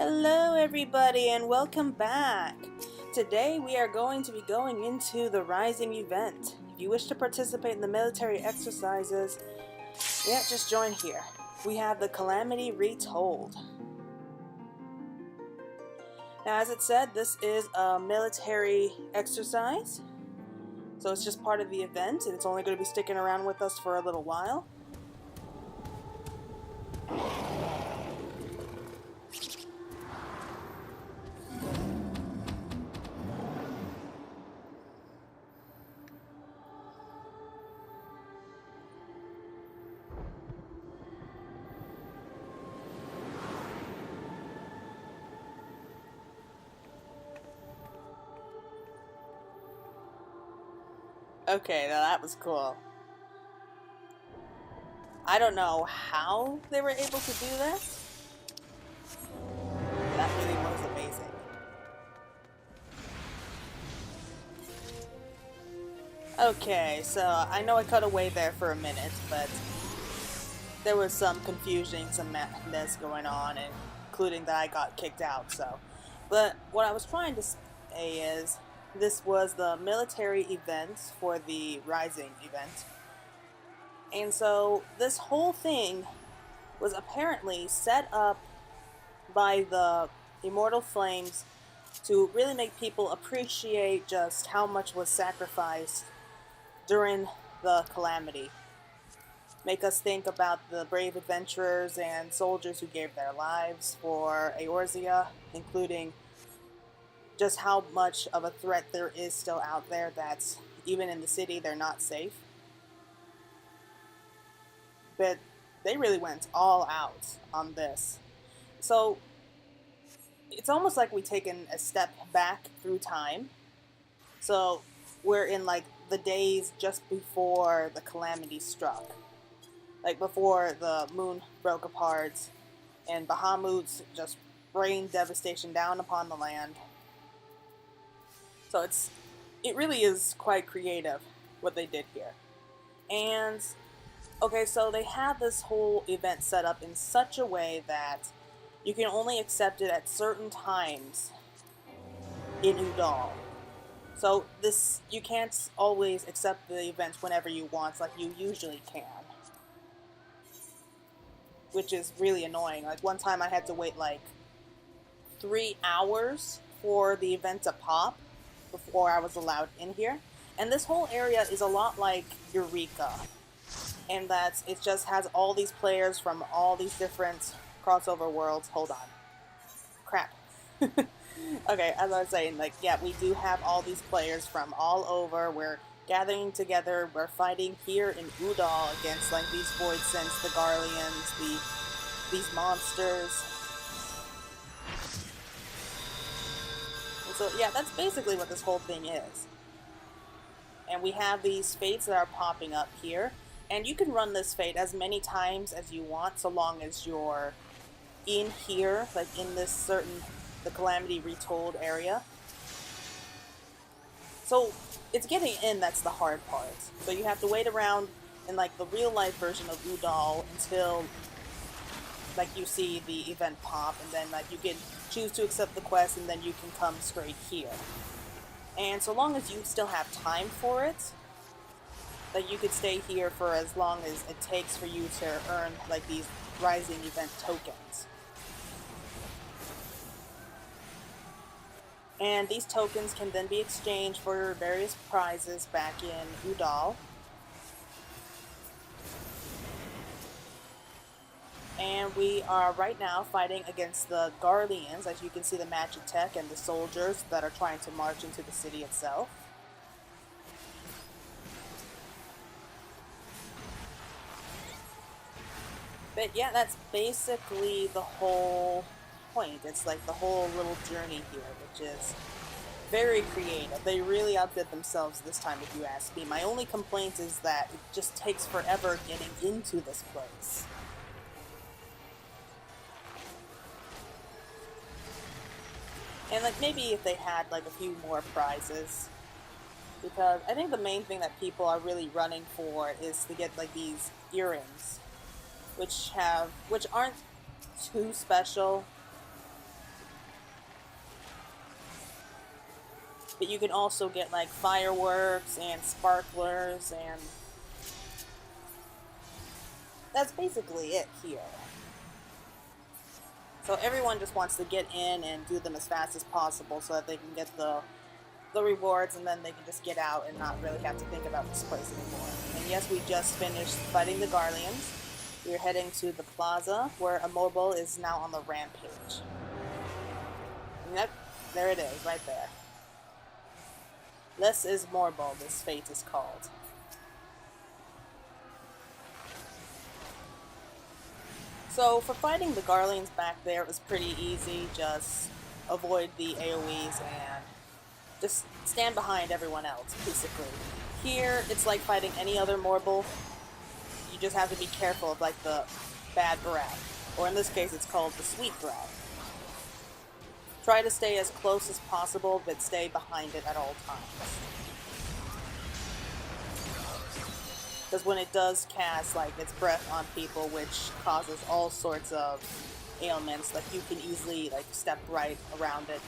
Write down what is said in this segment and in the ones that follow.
Hello everybody and welcome back! Today we are going to be going into the Rising event. If you wish to participate in the military exercises, just join here. We have the Calamity Retold. Now as it said, this is a military exercise, so it's just part of the event and it's only going to be sticking around with us for a little while. Okay, now that was cool. I don't know how they were able to do that. That really was amazing. Okay, so I know I cut away there for a minute, but there was some confusion, some madness going on, including that I got kicked out, so. But what I was trying to say is, this was the military event for the Rising event. And so this whole thing was apparently set up by the Immortal Flames to really make people appreciate just how much was sacrificed during the Calamity. Make us think about the brave adventurers and soldiers who gave their lives for Eorzea, including just how much of a threat there is still out there that's, even in the city, they're not safe. But they really went all out on this. So it's almost like we've taken a step back through time. So we're in like the days just before the Calamity struck. Like before the moon broke apart and Bahamut's just rained devastation down upon the land. So it really is quite creative what they did here. And okay, so they had this whole event set up in such a way that you can only accept it at certain times in Udal. So you can't always accept the events whenever you want, like you usually can. Which is really annoying. Like one time I had to wait like 3 hours for the event to pop before I was allowed in here. And this whole area is a lot like Eureka. And it just has all these players from all these different crossover worlds. Hold on. Crap. Okay, as I was saying, like, yeah, we do have all these players from all over. We're gathering together. We're fighting here in Udal against, like, these Void Sense, the Garleans, these monsters. And so, yeah, that's basically what this whole thing is. And we have these fates that are popping up here. And you can run this fate as many times as you want, so long as you're in here, like in this the Calamity Retold area. So it's getting in that's the hard part. So you have to wait around in like the real life version of Udal until like you see the event pop, and then like you can choose to accept the quest, and then you can come straight here. And so long as you still have time for it, that you could stay here for as long as it takes for you to earn like these Rising event tokens. And these tokens can then be exchanged for various prizes back in Udal. And we are right now fighting against the Garleans, as you can see the magic tech and the soldiers that are trying to march into the city itself. But yeah, that's basically the whole point. It's like the whole little journey here, which is very creative. They really outdid themselves this time, if you ask me. My only complaint is that it just takes forever getting into this place. And like maybe if they had like a few more prizes, because I think the main thing that people are really running for is to get like these earrings, which aren't too special. But you can also get like fireworks and sparklers, and that's basically it here. So everyone just wants to get in and do them as fast as possible so that they can get the rewards, and then they can just get out and not really have to think about this place anymore. And yes, we just finished fighting the Garleans. We're heading to the plaza where Immobile is now on the rampage. Yep, there it is, right there. Less is Morbol, this fate is called. So for fighting the Garleans back there, it was pretty easy. Just avoid the AoEs and just stand behind everyone else, basically. Here, it's like fighting any other Morbol. You just have to be careful of like the bad breath. Or in this case, it's called the sweet breath. Try to stay as close as possible, but stay behind it at all times. Because when it does cast like its breath on people, which causes all sorts of ailments, like you can easily like step right around it.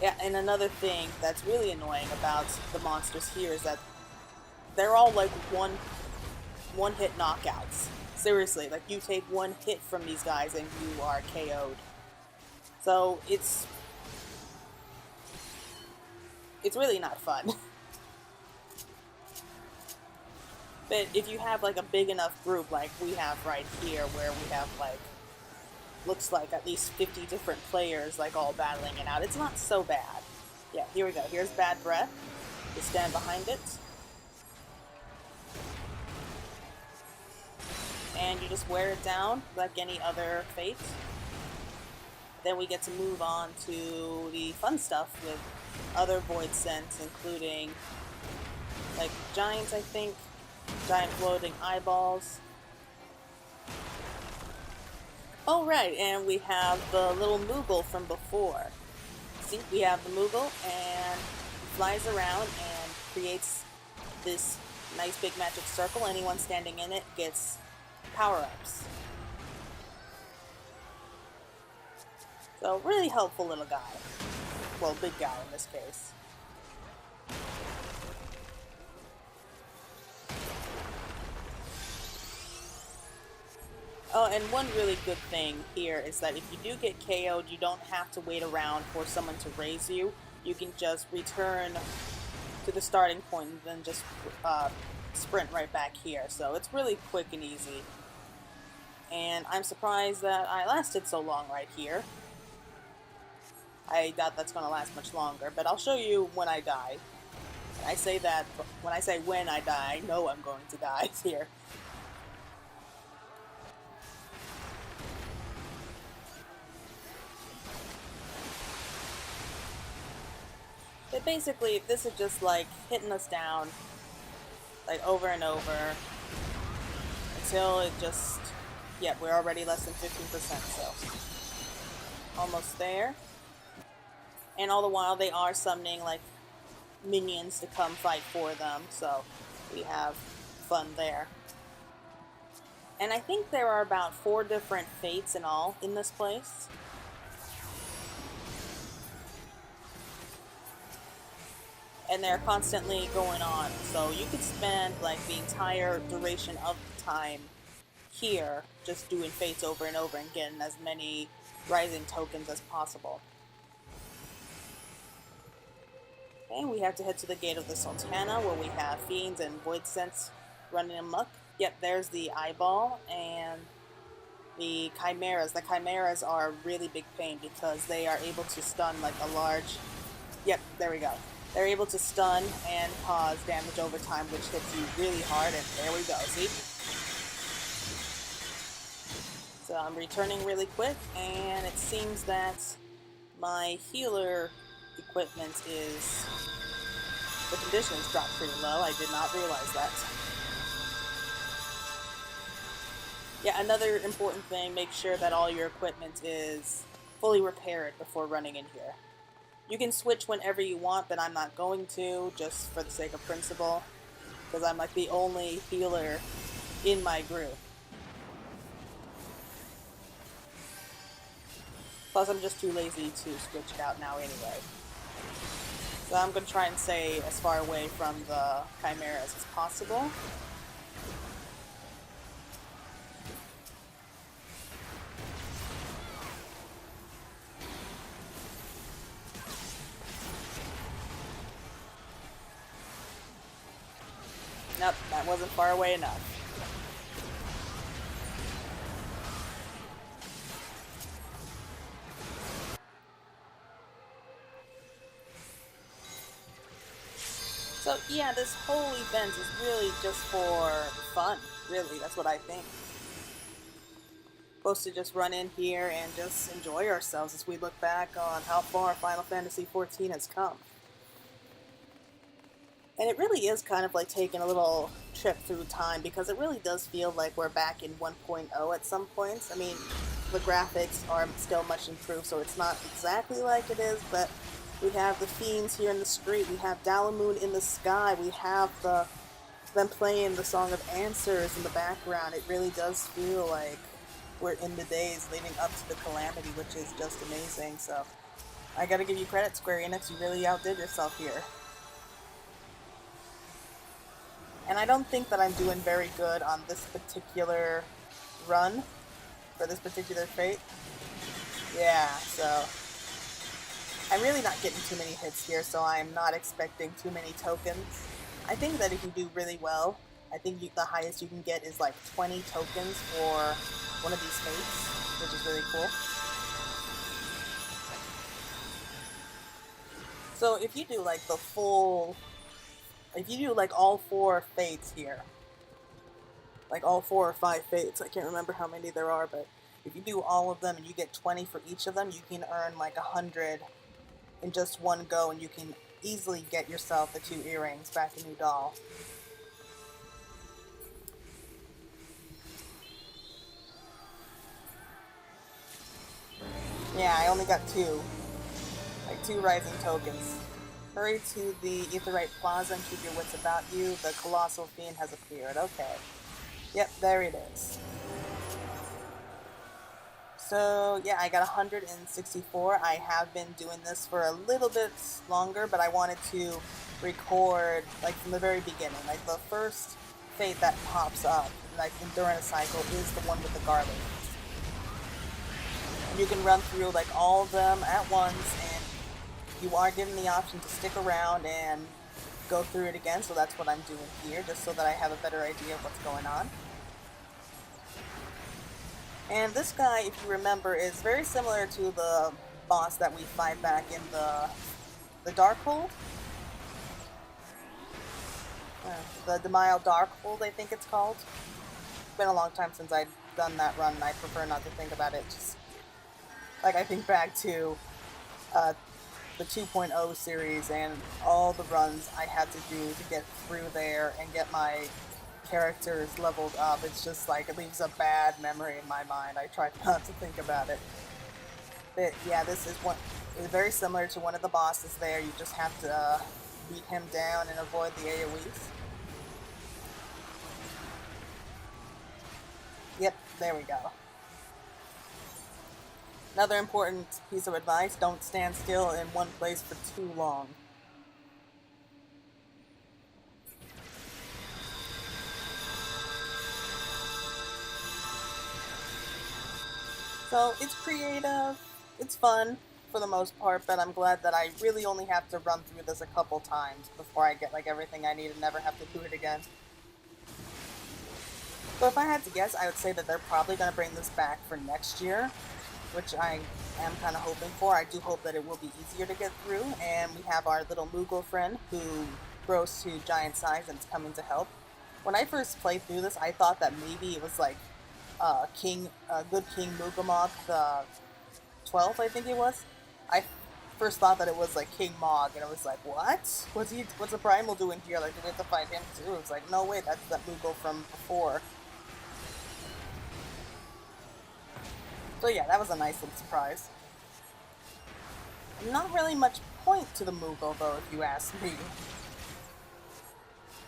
Yeah, and another thing that's really annoying about the monsters here is that they're all like one hit knockouts. Seriously, like you take one hit from these guys and you are KO'd. So it's really not fun. But if you have like a big enough group like we have right here, where we have like, looks like at least 50 different players like all battling it out, it's not so bad. Yeah, here we go. Here's Bad Breath. Just stand behind it. And you just wear it down like any other fate. Then we get to move on to the fun stuff with other void scents, including like giants, I think. Giant floating eyeballs. Oh right, and we have the little Moogle from before. See, we have the Moogle, and he flies around and creates this nice big magic circle. Anyone standing in it gets power-ups. So, really helpful little guy. Well, big guy in this case. Oh, and one really good thing here is that if you do get KO'd, you don't have to wait around for someone to raise you. You can just return to the starting point and then just sprint right back here. So it's really quick and easy. And I'm surprised that I lasted so long right here. I doubt that's going to last much longer, but I'll show you when I die. And I say that, when I say when I die, I know I'm going to die here. But basically, this is just like hitting us down, like over and over, until it just, yeah, we're already less than 15%, so almost there. And all the while, they are summoning like minions to come fight for them, so we have fun there. And I think there are about 4 different fates in all in this place. And they're constantly going on, so you could spend like the entire duration of the time here just doing fates over and over and getting as many rising tokens as possible. Okay, we have to head to the gate of the Sultana, where we have fiends and void scents running amok. Yep, there's the eyeball and the chimeras. The chimeras are a really big pain because they are able to stun like a large... Yep, there we go. They're able to stun and cause damage over time, which hits you really hard, and there we go, see? So I'm returning really quick, and it seems that my healer equipment is... the conditions dropped pretty low. I did not realize that. Yeah, another important thing, make sure that all your equipment is fully repaired before running in here. You can switch whenever you want, but I'm not going to, just for the sake of principle, because I'm like the only healer in my group. Plus, I'm just too lazy to switch it out now anyway. So I'm going to try and stay as far away from the chimeras as possible. Nope, that wasn't far away enough. So yeah, this whole event is really just for fun, really, that's what I think. Supposed to just run in here and just enjoy ourselves as we look back on how far Final Fantasy XIV has come. And it really is kind of like taking a little trip through time because it really does feel like we're back in 1.0 at some points. I mean, the graphics are still much improved, so it's not exactly like it is, but we have the fiends here in the street, we have Dalamoon in the sky, we have them playing the Song of Answers in the background. It really does feel like we're in the days leading up to the Calamity, which is just amazing. So I gotta give you credit, Square Enix, you really outdid yourself here. And I don't think that I'm doing very good on this particular run, for this particular fate. Yeah, so I'm really not getting too many hits here, so I'm not expecting too many tokens. I think that if you do really well, I think the highest you can get is like 20 tokens for one of these fates, which is really cool. So if you do like the full, if you do like all 4 fates here, like all 4 or 5 fates, I can't remember how many there are, but if you do all of them and you get 20 for each of them, you can earn like 100 in just one go, and you can easily get yourself the 2 earrings back in New Doll. Yeah, I only got 2. Like 2 rising tokens. Hurry to the Aetheryte Plaza and keep your wits about you. The Colossal Fiend has appeared. Okay. Yep, there it is. So, yeah, I got 164. I have been doing this for a little bit longer, but I wanted to record, like, from the very beginning. Like, the first fate that pops up, like, during a cycle is the one with the garlic. And you can run through, like, all of them at once, and you are given the option to stick around and go through it again, so that's what I'm doing here, just so that I have a better idea of what's going on. And this guy, if you remember, is very similar to the boss that we fight back in the Darkhold. The Demile Darkhold, I think it's called. It's been a long time since I've done that run, and I prefer not to think about it. Just like I think back to the 2.0 series and all the runs I had to do to get through there and get my characters leveled up. It's just like it leaves a bad memory in my mind. I try not to think about it. But yeah, this is very similar to one of the bosses there. You just have to beat him down and avoid the AoEs. Yep, there we go. Another important piece of advice, don't stand still in one place for too long. So it's creative, it's fun for the most part, but I'm glad that I really only have to run through this a couple times before I get like everything I need and never have to do it again. So if I had to guess, I would say that they're probably going to bring this back for next year, which I am kind of hoping for. I do hope that it will be easier to get through, and we have our little Moogle friend who grows to giant size and is coming to help. When I first played through this, I thought that maybe it was like Good King Mugamog the 12th, I think it was. I first thought that it was like King Mog, and I was like, what? What's the Primal doing here? Like, do we have to fight him too? It was like, no, wait, that's that Moogle from before. So yeah, that was a nice little surprise. Not really much point to the Moogle, though, if you ask me.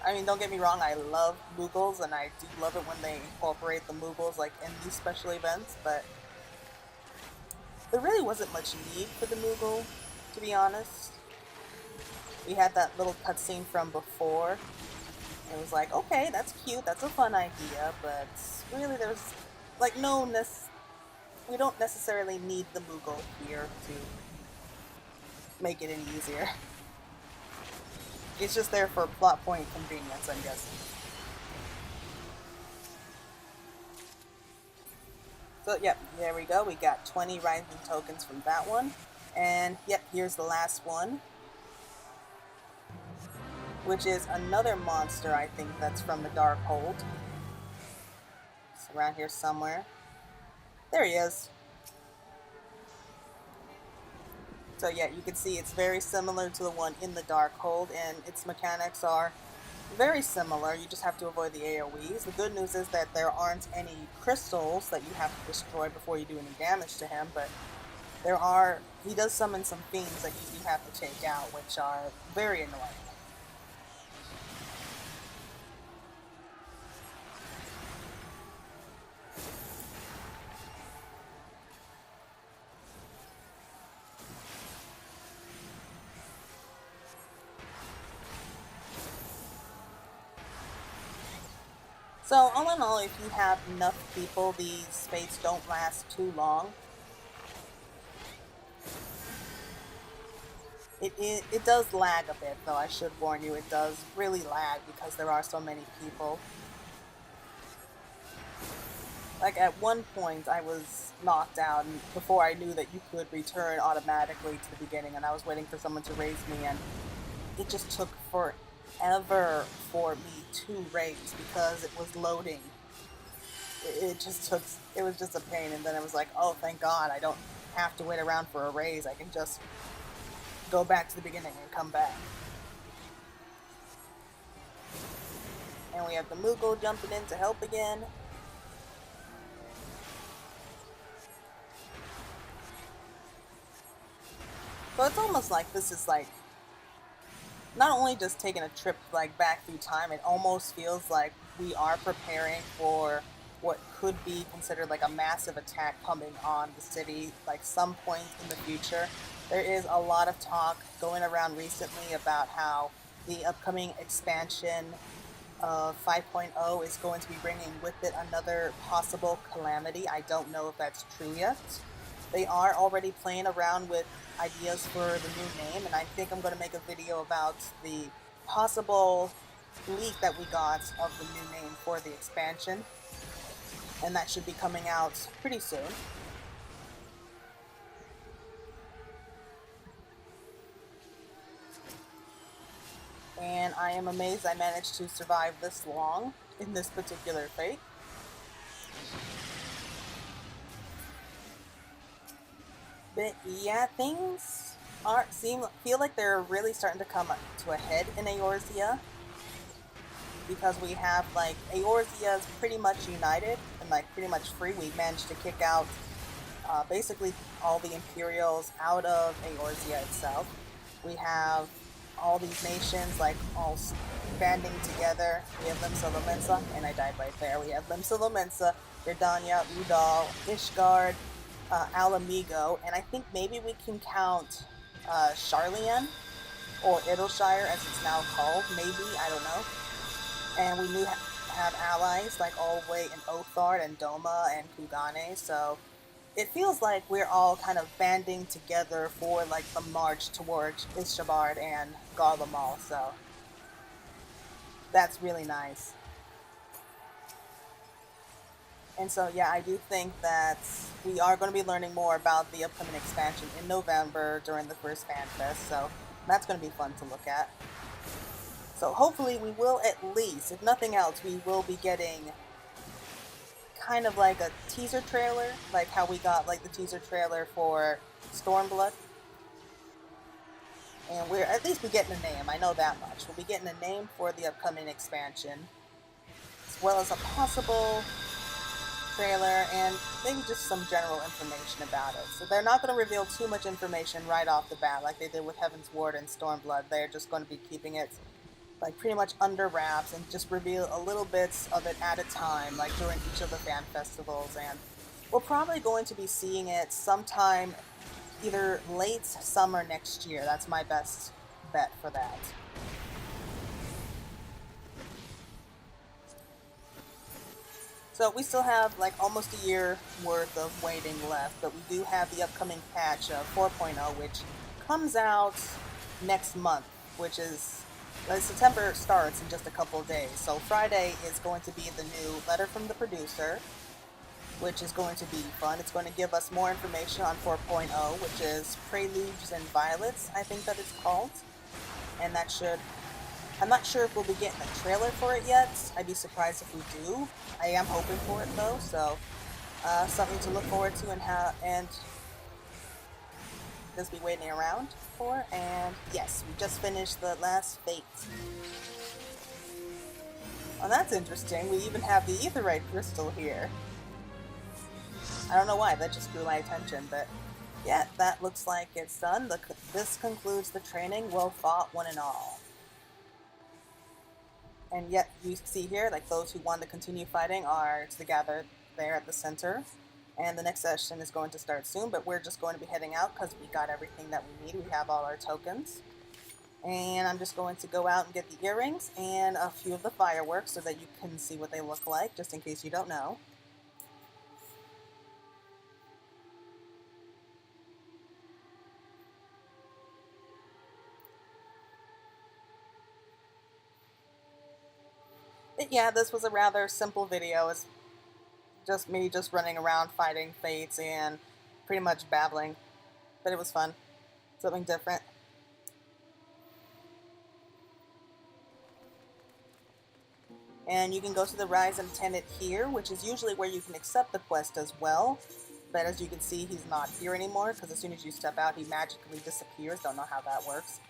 I mean, don't get me wrong, I love Moogles, and I do love it when they incorporate the Moogles, like, in these special events, but there really wasn't much need for the Moogle, to be honest. we had that little cutscene from before. It was like, okay, that's cute, that's a fun idea, but really there's like we don't necessarily need the Moogle here to make it any easier. It's just there for plot point convenience, I'm guessing. So yep, there we go. We got 20 rising tokens from that one. And yep, here's the last one, which is another monster, I think, that's from the Darkhold. It's around here somewhere. There he is. So yeah, you can see it's very similar to the one in the Darkhold, and its mechanics are very similar. You just have to avoid the AoEs. The good news is that there aren't any crystals that you have to destroy before you do any damage to him, but he does summon some fiends that you do have to take out, which are very annoying. So all in all, if you have enough people, these fates don't last too long. It does lag a bit, though, I should warn you. It does really lag because there are so many people. Like, at one point, I was knocked out before I knew that you could return automatically to the beginning, and I was waiting for someone to raise me, and it just took forever for me to raise because it was loading. It was just a pain, and then it was like, oh, thank God, I don't have to wait around for a raise. I can just go back to the beginning and come back. And we have the Moogle jumping in to help again. So it's almost like this is like not only just taking a trip like back through time, it almost feels like we are preparing for what could be considered like a massive attack coming on the city, like some point in the future. There is a lot of talk going around recently about how the upcoming expansion of 5.0 is going to be bringing with it another possible calamity. I don't know if that's true yet. They are already playing around with ideas for the new name, and I think I'm going to make a video about the possible leak that we got of the new name for the expansion, and that should be coming out pretty soon. And I am amazed I managed to survive this long in this particular fate. But yeah, things feel like they're really starting to come to a head in Eorzea, because we have like Eorzea is pretty much united and like pretty much free. We managed to kick out basically all the Imperials out of Eorzea itself. We have all these nations like all banding together. We have Limsa Lominsa, and I died right there. We have Limsa Lominsa, Gridania, Udal, Ishgard, Alamigo, and I think maybe we can count Sharlayan, or Idleshire as it's now called, maybe, I don't know. And we have allies like all the way in Oathard and Doma and Kugane, so it feels like we're all kind of banding together for like the march towards Ishabard and Garlemald, so that's really nice. And so yeah, I do think that we are going to be learning more about the upcoming expansion in November during the first FanFest, so that's going to be fun to look at. So hopefully we will, at least, if nothing else, we will be getting kind of like a teaser trailer, like how we got like the teaser trailer for Stormblood. And at least we're getting a name, I know that much. We'll be getting a name for the upcoming expansion, as well as a possible trailer and maybe just some general information about it. So they're not going to reveal too much information right off the bat like they did with Heaven's Ward and Stormblood. They're just going to be keeping it like pretty much under wraps and just reveal a little bits of it at a time, like during each of the fan festivals. And we're probably going to be seeing it sometime either late summer next year. That's my best bet for that. So we still have like almost a year worth of waiting left, but we do have the upcoming patch of 4.0, which comes out next month, which is September starts in just a couple of days. So Friday is going to be the new letter from the producer, which is going to be fun. It's going to give us more information on 4.0, which is Preludes and Violets, I think that it's called. And that should... I'm not sure if we'll be getting a trailer for it yet. I'd be surprised if we do. I am hoping for it though, so something to look forward to and just be waiting around for. And yes, we just finished the last fate. Oh, that's interesting. We even have the Aetheryte crystal here. I don't know why, that just drew my attention, but yeah, that looks like it's done. This concludes the training. Well fought, one and all. And yet, you see here, like those who want to continue fighting are together there at the center. And the next session is going to start soon, but we're just going to be heading out because we got everything that we need. We have all our tokens. And I'm just going to go out and get the earrings and a few of the fireworks so that you can see what they look like, just in case you don't know. But yeah, this was a rather simple video. It's just me just running around fighting fates and pretty much babbling. But it was fun. Something different. And you can go to the Rise and attend it here, which is usually where you can accept the quest as well. But as you can see, he's not here anymore, because as soon as you step out, he magically disappears. Don't know how that works.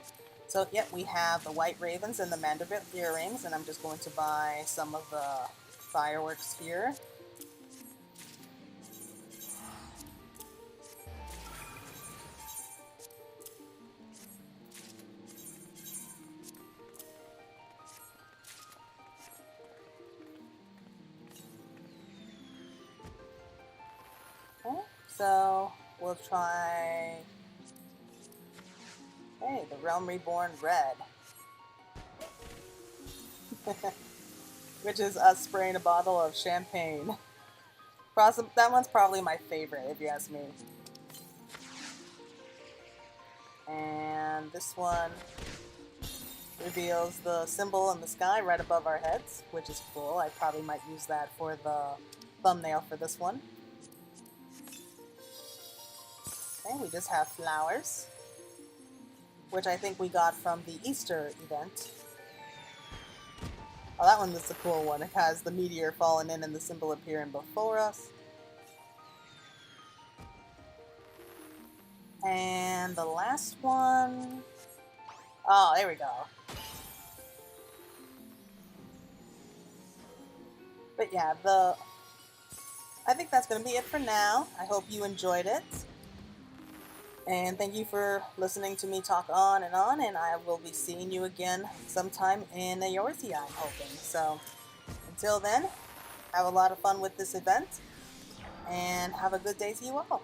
So, yep, we have the White Ravens and the Mandrabit earrings, and I'm just going to buy some of the fireworks here. Okay, so we'll try... Hey, the Realm Reborn Red. Which is us spraying a bottle of champagne. That one's probably my favorite, if you ask me. And this one reveals the symbol in the sky right above our heads, which is cool. I probably might use that for the thumbnail for this one. Okay, we just have flowers, which I think we got from the Easter event. Oh, that one is the cool one. It has the meteor falling in and the symbol appearing before us. And the last one... Oh, there we go. But yeah, I think that's going to be it for now. I hope you enjoyed it. And thank you for listening to me talk on, and I will be seeing you again sometime in Eorzea, I'm hoping. So, until then, have a lot of fun with this event, and have a good day to you all.